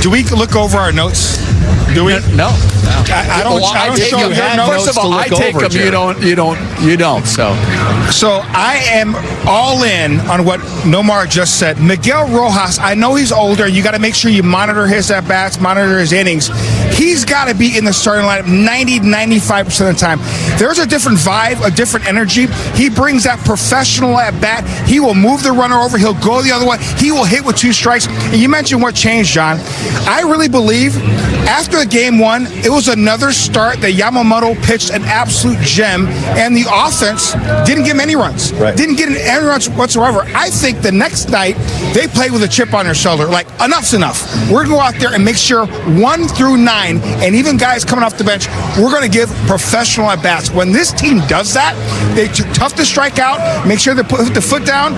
Do we look over our notes? Do we? No. I don't show your notes. First of all, I take them. You don't. So I am all in on what Nomar just said. Miguel Rojas, I know he's older. You got to make sure you monitor his at-bats, monitor his innings. He's got to be in the starting lineup 90-95% of the time. There's a different vibe, a different energy. He brings that professional at-bat. He will move the runner over. He'll go the other way. He will hit with 2 strikes. And you mentioned what changed, John. I really believe after game 1, it was another start that Yamamoto pitched an absolute gem, and the offense didn't give him any runs. Right. Didn't get any runs whatsoever. I think the next night they played with a chip on their shoulder. Like, enough's enough. We're going to go out there and make sure 1 through 9, and even guys coming off the bench, we're going to give professional at-bats. When this team does that, they're tough to strike out, make sure they put the foot down,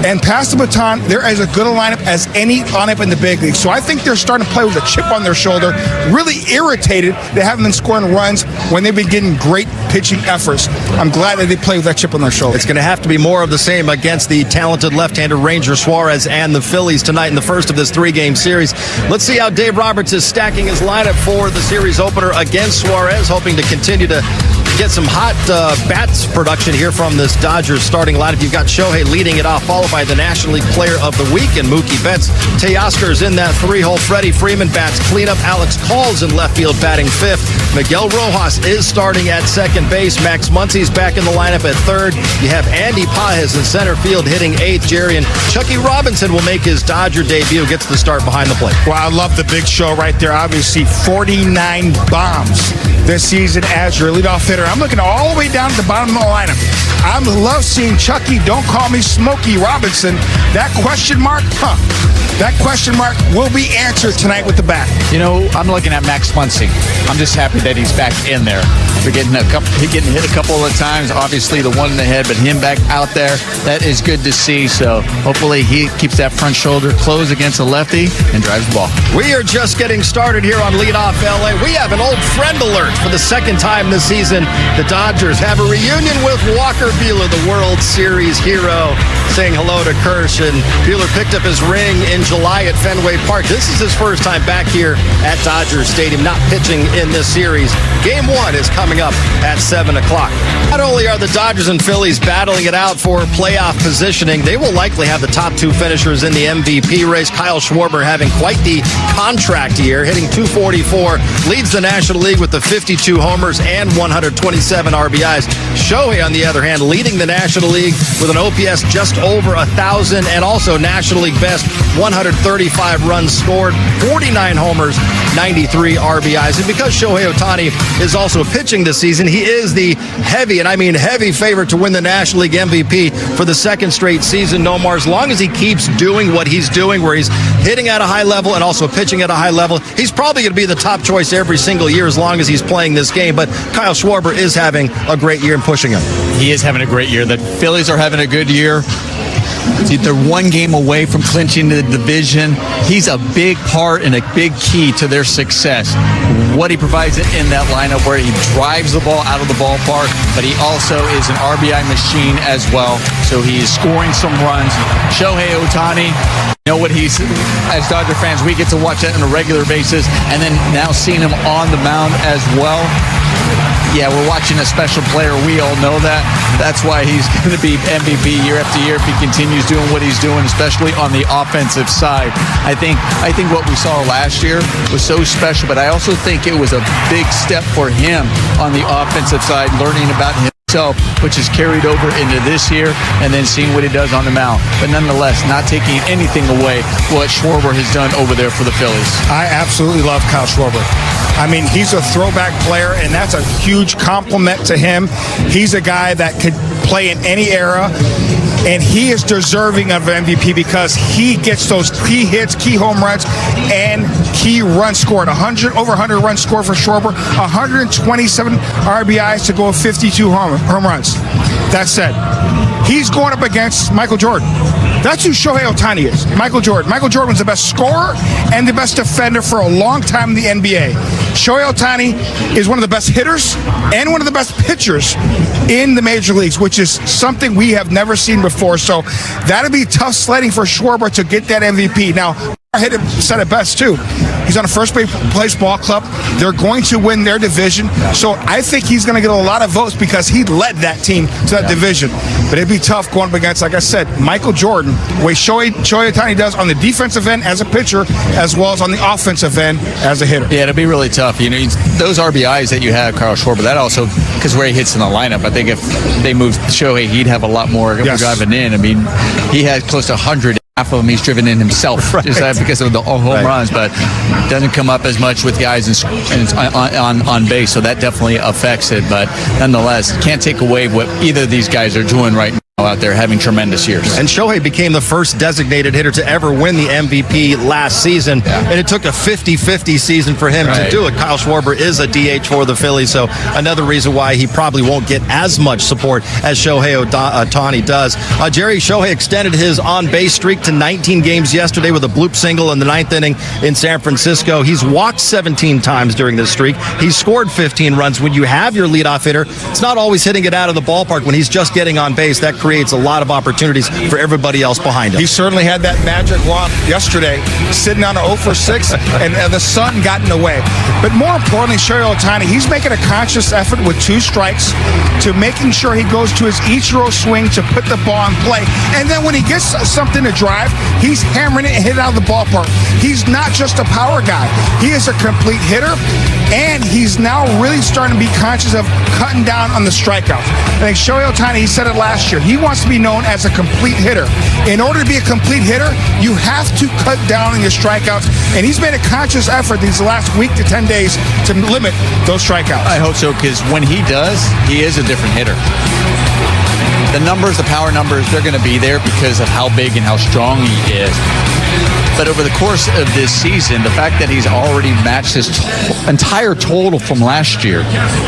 and pass the baton. They're as a good a lineup as any lineup in the big league. So I think they're starting to play with a chip on their shoulder, really irritated they haven't been scoring runs when they've been getting great pitching efforts. I'm glad that they play with that chip on their shoulder. It's going to have to be more of the same against the talented left-hander Ranger Suarez and the Phillies tonight in the first of this 3-game series. Let's see how Dave Roberts is stacking his lineup for the series opener against Suarez, hoping to continue to get some hot bats production here from this Dodgers starting lineup. You've got Shohei leading it off, followed by the National League Player of the Week and Mookie Betts. Teoscar's in that 3-hole. Freddie Freeman bats cleanup. Alex Call's in left field batting 5th. Miguel Rojas is starting at second base. Max Muncy's back in the lineup at 3rd. You have Andy Pajes in center field hitting 8th. Jerry and Chucky Robinson will make his Dodger debut. Gets the start behind the plate. Well, I love the big show right there. Obviously, 49 bombs this season as your leadoff hitter. I'm looking all the way down to the bottom of the lineup. I love seeing Chucky, don't call me Smokey Robinson. That question mark, that question mark will be answered tonight with the bat. You know, I'm looking at Max Muncy. I'm just happy that he's back in there. We're getting hit a couple of times. Obviously, the one in the head, but him back out there, that is good to see. So hopefully he keeps that front shoulder closed against a lefty and drives the ball. We are just getting started here on Leadoff LA. We have an old friend alert for the second time this season. The Dodgers have a reunion with Walker Buehler, the World Series hero, saying hello to Kersh. And Buehler picked up his ring in July at Fenway Park. This is his first time back here at Dodger Stadium, not pitching in this series. Game 1 is coming up at 7 o'clock. Not only are the Dodgers and Phillies battling it out for playoff positioning, they will likely have the top 2 finishers in the MVP race. Kyle Schwarber having quite the contract year, hitting .244, leads the National League with the 52 homers and 127 RBIs. Shohei, on the other hand, leading the National League with an OPS just over 1,000 and also National League best 135 runs scored, 49 homers, 93 RBIs. And because Shohei Ohtani is also pitching this season, he is the heavy, and I mean heavy, favorite to win the National League MVP for the second straight season. Nomar, as long as he keeps doing what he's doing, where he's hitting at a high level and also pitching at a high level, he's probably going to be the top choice every single year as long as he's playing this game. But Kyle Schwarber is having a great year and pushing him. He is having a great year. The Phillies are having a good year. They're 1 game away from clinching the division. He's a big part and a big key to their success. What he provides in that lineup, where he drives the ball out of the ballpark, but he also is an RBI machine as well. So he is scoring some runs. Shohei Ohtani, you know what he's, as Dodger fans, we get to watch that on a regular basis, and then now seeing him on the mound as well. Yeah, we're watching a special player. We all know that. That's why he's going to be MVP year after year if he continues doing what he's doing, especially on the offensive side. I think what we saw last year was so special, but I also think it was a big step for him on the offensive side, learning about himself, which is carried over into this year, and then seeing what he does on the mound. But nonetheless, not taking anything away what Schwarber has done over there for the Phillies. I absolutely love Kyle Schwarber. I mean, he's a throwback player, and that's a huge compliment to him. He's a guy that could play in any era, and he is deserving of MVP because he gets those key hits, key home runs, and key runs scored. Over 100 runs scored for Schwarber, 127 RBIs to go with 52 home runs. That said, he's going up against Michael Jordan. That's who Shohei Ohtani is, Michael Jordan. Michael Jordan was the best scorer and the best defender for a long time in the NBA. Shohei Ohtani is one of the best hitters and one of the best pitchers in the major leagues, which is something we have never seen before. So that'll be tough sledding for Schwarber to get that MVP. Now, said it best too. He's on a first place ball club. They're going to win their division. So I think he's going to get a lot of votes because he led that team to that division. But it'd be tough going up against, like I said, Michael Jordan, the way Shohei Ohtani does on the defensive end as a pitcher, as well as on the offensive end as a hitter. Yeah, it'll be really tough. You know, those RBIs that you have, Carl Schwarber, that also, because where he hits in the lineup, I think if they moved Shohei, he'd have a lot more driving in. I mean, he had close to 100. Half of them he's driven in himself, right, just because of the home runs, but doesn't come up as much with guys on base, so that definitely affects it. But nonetheless, can't take away what either of these guys are doing right now out there, having tremendous years. And Shohei became the first designated hitter to ever win the MVP last season, and it took a 50-50 season for him to do it. Kyle Schwarber is a DH for the Phillies, so another reason why he probably won't get as much support as Shohei Ohtani does. Jerry, Shohei extended his on-base streak to 19 games yesterday with a bloop single in the ninth inning in San Francisco. He's walked 17 times during this streak. He's scored 15 runs. When you have your leadoff hitter, it's not always hitting it out of the ballpark. When he's just getting on base, that creates a lot of opportunities for everybody else behind him. He certainly had that magic walk yesterday, sitting on an 0 for 6, and the sun got in the way. But more importantly, Shohei Ohtani, he's making a conscious effort with 2 strikes to making sure he goes to his Ichiro swing to put the ball in play. And then when he gets something to drive, he's hammering it and hit it out of the ballpark. He's not just a power guy. He is a complete hitter, and he's now really starting to be conscious of cutting down on the strikeouts. I think Shohei Ohtani, he said it last year, he wants to be known as a complete hitter. In order to be a complete hitter, you have to cut down on your strikeouts, and he's made a conscious effort these last week to 10 days to limit those strikeouts. I hope so, because when he does, he is a different hitter. The numbers, the power numbers, they're going to be there because of how big and how strong he is. But over the course of this season, the fact that he's already matched his entire total from last year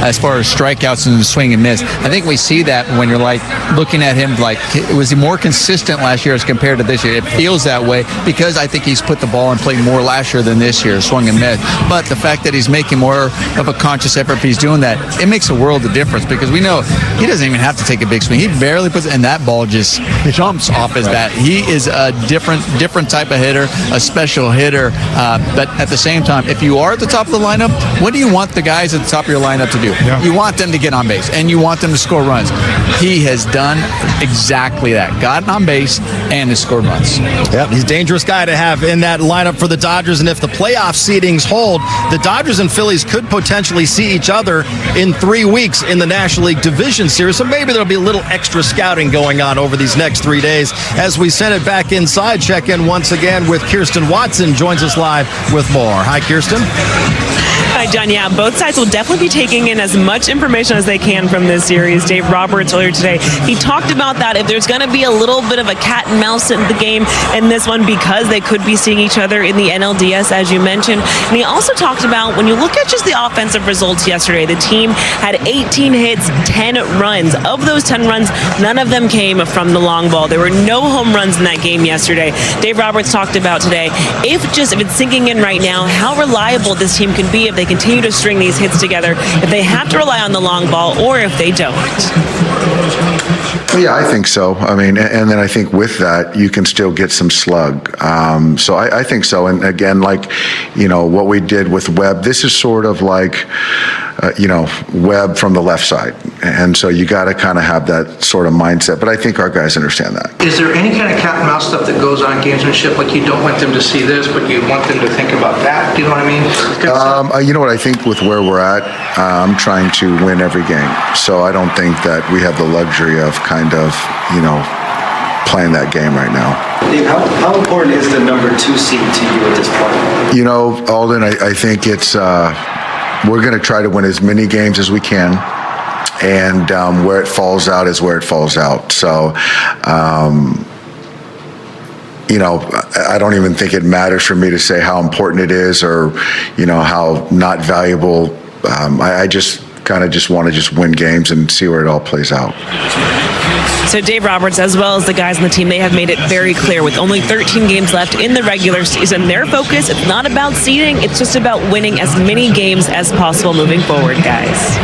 as far as strikeouts and swing and miss, I think we see that when you're like looking at him like, was he more consistent last year as compared to this year? It feels that way because I think he's put the ball in play more last year than this year, swung and miss. But the fact that he's making more of a conscious effort if he's doing that, it makes a world of difference because we know he doesn't even have to take a big swing. He barely puts it, and that ball just jumps off his bat. He is a different type of hitter, a special hitter, but at the same time, if you are at the top of the lineup, what do you want the guys at the top of your lineup to do? Yeah. You want them to get on base, and you want them to score runs. He has done exactly that. Gotten on base and has scored runs. Yep, he's a dangerous guy to have in that lineup for the Dodgers, and if the playoff seedings hold, the Dodgers and Phillies could potentially see each other in 3 weeks in the National League Division Series, so maybe there'll be a little extra scouting going on over these next 3 days. As we send it back inside, check in once again with Kirsten Watson, joins us live with more. Hi, Kirsten. Hi, John. Yeah, both sides will definitely be taking in as much information as they can from this series. Dave Roberts earlier today, he talked about that if there's going to be a little bit of a cat and mouse in the game in this one because they could be seeing each other in the NLDS, as you mentioned. And he also talked about when you look at just the offensive results yesterday, the team had 18 hits, 10 runs. Of those 10 runs, none of them came from the long ball. There were no home runs in that game yesterday. Dave Roberts talked about today, if it's sinking in right now, how reliable this team can be if they continue to string these hits together, if they have to rely on the long ball or if they don't. Yeah, I think so. I mean, and then I think with that, you can still get some slug. So I think so. And again, like, what we did with Webb, this is sort of like, Webb from the left side. And so you got to kind of have that sort of mindset. But I think our guys understand that. Is there any kind of cat and mouse stuff that goes on gamesmanship? Like you don't want them to see this, but you want them to think about that? Do you know what I mean? You know what? I think with where we're at, I'm trying to win every game. So I don't think that we have the luxury of kind of, playing that game right now. Dave, how important is the number 2 seed to you at this point? Alden, I think it's we're going to try to win as many games as we can, and where it falls out is where it falls out. So, I don't even think it matters for me to say how important it is or, how not valuable. I just kind of just want to just win games and see where it all plays out. So Dave Roberts, as well as the guys on the team, they have made it very clear with only 13 games left in the regular season, their focus, it's not about seeding, it's just about winning as many games as possible moving forward, guys.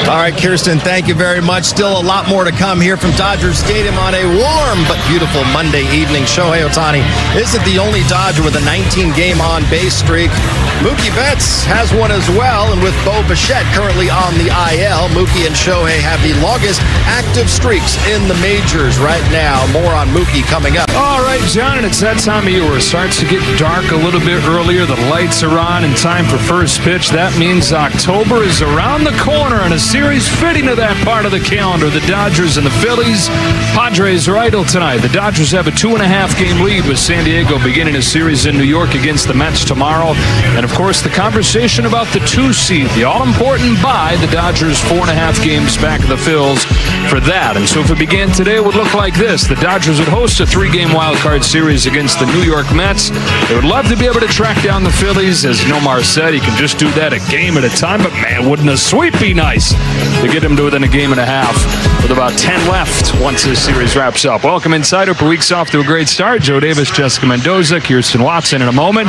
All right, Kirsten, thank you very much. Still a lot more to come here from Dodger Stadium on a warm but beautiful Monday evening. Shohei Ohtani isn't the only Dodger with a 19-game on-base streak. Mookie Betts has one as well, and with Bo Bichette currently on the IL, Mookie and Shohei have the longest active streaks in the majors right now. More on Mookie coming up. All right, John, and it's that time of year where it starts to get dark a little bit earlier. The lights are on in time for first pitch. That means October is around the corner, and a series fitting to that part of the calendar. The Dodgers and the Phillies. Padres are idle tonight. The Dodgers have a 2.5-game lead with San Diego beginning a series in New York against the Mets tomorrow. And, of course, the conversation about the 2 seed, the all-important bye. The Dodgers 4.5 games back of the Phils for that. And so if it began today, it would look like this. The Dodgers would host a 3-game wild card series against the New York Mets. They would love to be able to track down the Phillies. As Nomar said, he can just do that a game at a time. But, man, wouldn't a sweep be nice to get him to within a game and a half with about 10 left once this series wraps up. Welcome inside. Hope your week's off to a great start. Joe Davis, Jessica Mendoza, Kirsten Watson in a moment.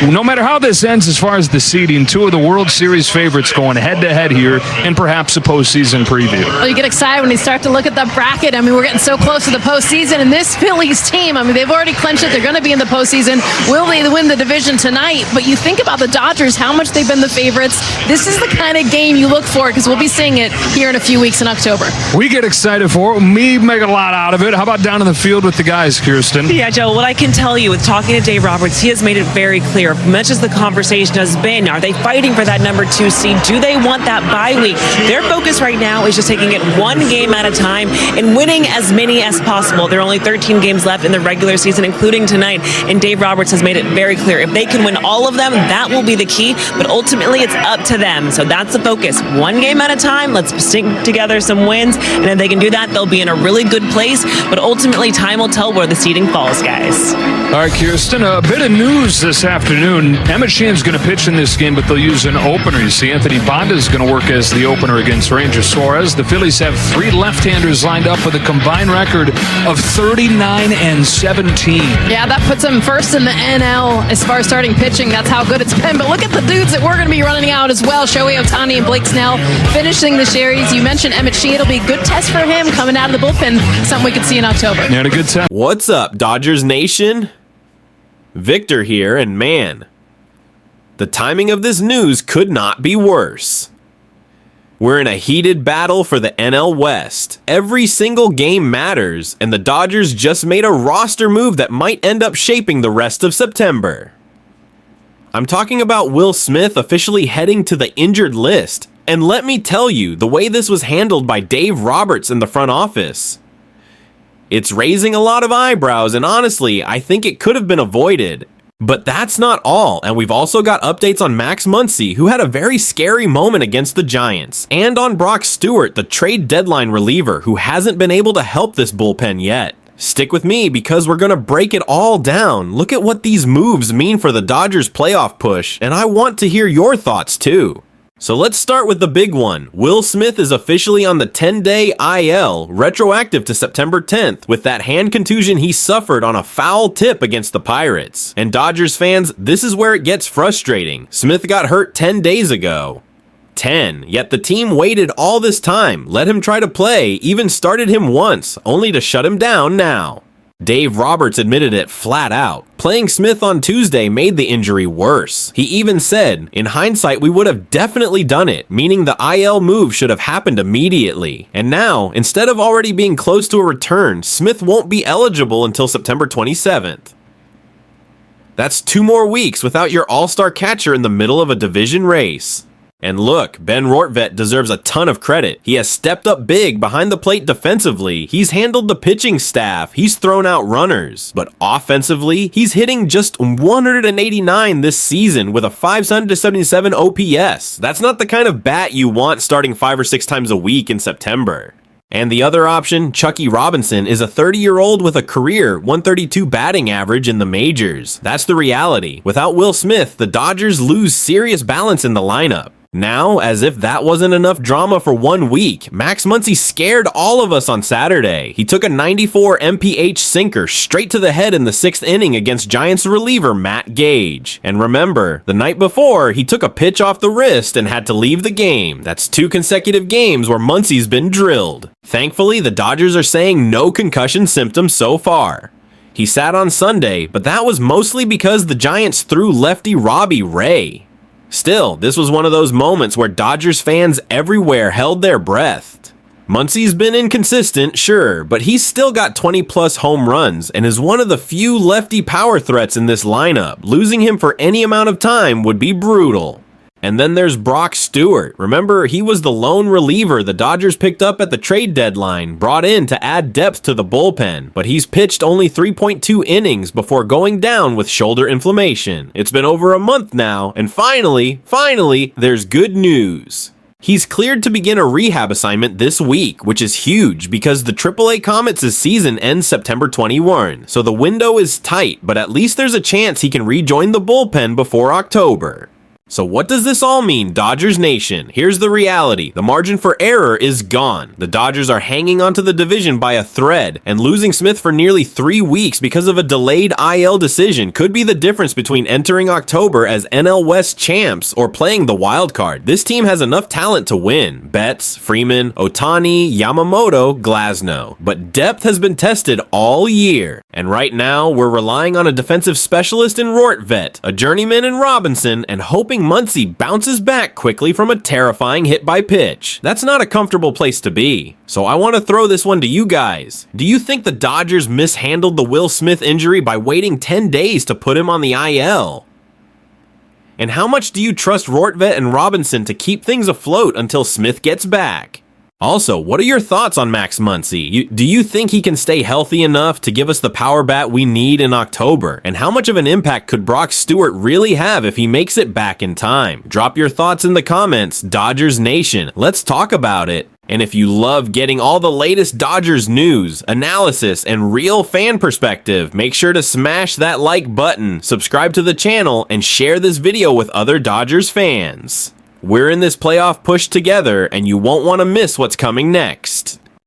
No matter how this ends as far as the seeding, 2 of the World Series favorites going head-to-head here and perhaps a postseason preview. Well, you get excited when you start to look at the bracket. I mean, we're getting so close to the postseason, and this Phillies team, I mean, they've already clinched it. They're going to be in the postseason. Will they win the division tonight? But you think about the Dodgers, how much they've been the favorites. This is the kind of game you look for because we'll be seeing it here in a few weeks in October. We get excited for it. Me make a lot out of it. How about down in the field with the guys, Kirsten? Yeah, Joe, what I can tell you with talking to Dave Roberts, he has made it very clear, much as the conversation has been, are they fighting for that number 2 seed? Do they want that bye week? Their focus right now is just taking it 1 game at a time and winning as many as possible. There are only 13 games left in the regular season, including tonight, and Dave Roberts has made it very clear. If they can win all of them, that will be the key, but ultimately it's up to them. So that's the focus. 1 game at a time. Let's string together some wins, and if they can do that, they'll be in a really good place, but ultimately time will tell where the seeding falls, guys. All right, Kirsten, a bit of news this afternoon. Emmett Sheehan's going to pitch in this game, but they'll use an opener. You see, Anthony Bonda is going to work as the opener against Ranger Suarez. The Phillies have 3 left-handers lined up with a combined record of 39 and 17. Yeah, that puts them first in the NL as far as starting pitching. That's how good it's been. But look at the dudes that we're going to be running out as well. Shohei Ohtani and Blake Snell finishing the series. You mentioned Emmett Sheehan. It'll be a good test for him coming out of the bullpen. Something we could see in October. Yeah, a good test. What's up, Dodgers Nation? Victor here, and man, the timing of this news could not be worse. We're in a heated battle for the NL West. Every single game matters, and the Dodgers just made a roster move that might end up shaping the rest of September. I'm talking about Will Smith officially heading to the injured list. And let me tell you, the way this was handled by Dave Roberts in the front office, it's raising a lot of eyebrows, and honestly, I think it could have been avoided. But that's not all, and we've also got updates on Max Muncy, who had a very scary moment against the Giants, and on Brock Stewart, the trade deadline reliever, who hasn't been able to help this bullpen yet. Stick with me because we're going to break it all down. Look at what these moves mean for the Dodgers' playoff push, and I want to hear your thoughts too. So let's start with the big one. Will Smith is officially on the 10-day IL, retroactive to September 10th, with that hand contusion he suffered on a foul tip against the Pirates. And Dodgers fans, this is where it gets frustrating. Smith got hurt 10 days ago. 10. Yet the team waited all this time, let him try to play, even started him once, only to shut him down now. Dave Roberts admitted it flat out. Playing Smith on Tuesday made the injury worse. He even said, in hindsight, we would have definitely done it, meaning the IL move should have happened immediately. And now, instead of already being close to a return, Smith won't be eligible until September 27th. That's 2 more weeks without your all-star catcher in the middle of a division race. And look, Ben Rortvedt deserves a ton of credit. He has stepped up big behind the plate defensively. He's handled the pitching staff. He's thrown out runners. But offensively, he's hitting just 189 this season with a 577 OPS. That's not the kind of bat you want starting 5 or 6 times a week in September. And the other option, Chucky Robinson, is a 30-year-old with a career 132 batting average in the majors. That's the reality. Without Will Smith, the Dodgers lose serious balance in the lineup. Now, as if that wasn't enough drama for 1 week, Max Muncy scared all of us on Saturday. He took a 94 mph sinker straight to the head in the 6th inning against Giants reliever Matt Gage. And remember, the night before, he took a pitch off the wrist and had to leave the game. That's 2 consecutive games where Muncy's been drilled. Thankfully, the Dodgers are saying no concussion symptoms so far. He sat on Sunday, but that was mostly because the Giants threw lefty Robbie Ray. Still, this was one of those moments where Dodgers fans everywhere held their breath. Muncy's been inconsistent, sure, but he's still got 20-plus home runs and is one of the few lefty power threats in this lineup. Losing him for any amount of time would be brutal. And then there's Brock Stewart. Remember, he was the lone reliever the Dodgers picked up at the trade deadline, brought in to add depth to the bullpen, but he's pitched only 3.2 innings before going down with shoulder inflammation. It's been over a month now, and finally, there's good news. He's cleared to begin a rehab assignment this week, which is huge because the AAA Comets' season ends September 21, so the window is tight, but at least there's a chance he can rejoin the bullpen before October. So what does this all mean, Dodgers Nation? Here's the reality. The margin for error is gone. The Dodgers are hanging onto the division by a thread, and losing Smith for nearly 3 weeks because of a delayed IL decision could be the difference between entering October as NL West champs or playing the wild card. This team has enough talent to win. Betts, Freeman, Ohtani, Yamamoto, Glasnow. But depth has been tested all year. And right now, we're relying on a defensive specialist in Rortvedt, a journeyman in Robinson, and hoping Muncy bounces back quickly from a terrifying hit by pitch. That's not a comfortable place to be. So I want to throw this one to you guys. Do you think the Dodgers mishandled the Will Smith injury by waiting 10 days to put him on the IL? And how much do you trust Rortvedt and Robinson to keep things afloat until Smith gets back? Also, what are your thoughts on Max Muncy? Do you think he can stay healthy enough to give us the power bat we need in October? And how much of an impact could Brock Stewart really have if he makes it back in time? Drop your thoughts in the comments, Dodgers Nation. Let's talk about it. And if you love getting all the latest Dodgers news, analysis, and real fan perspective, make sure to smash that like button, subscribe to the channel, and share this video with other Dodgers fans. We're in this playoff push together, and you won't want to miss what's coming next.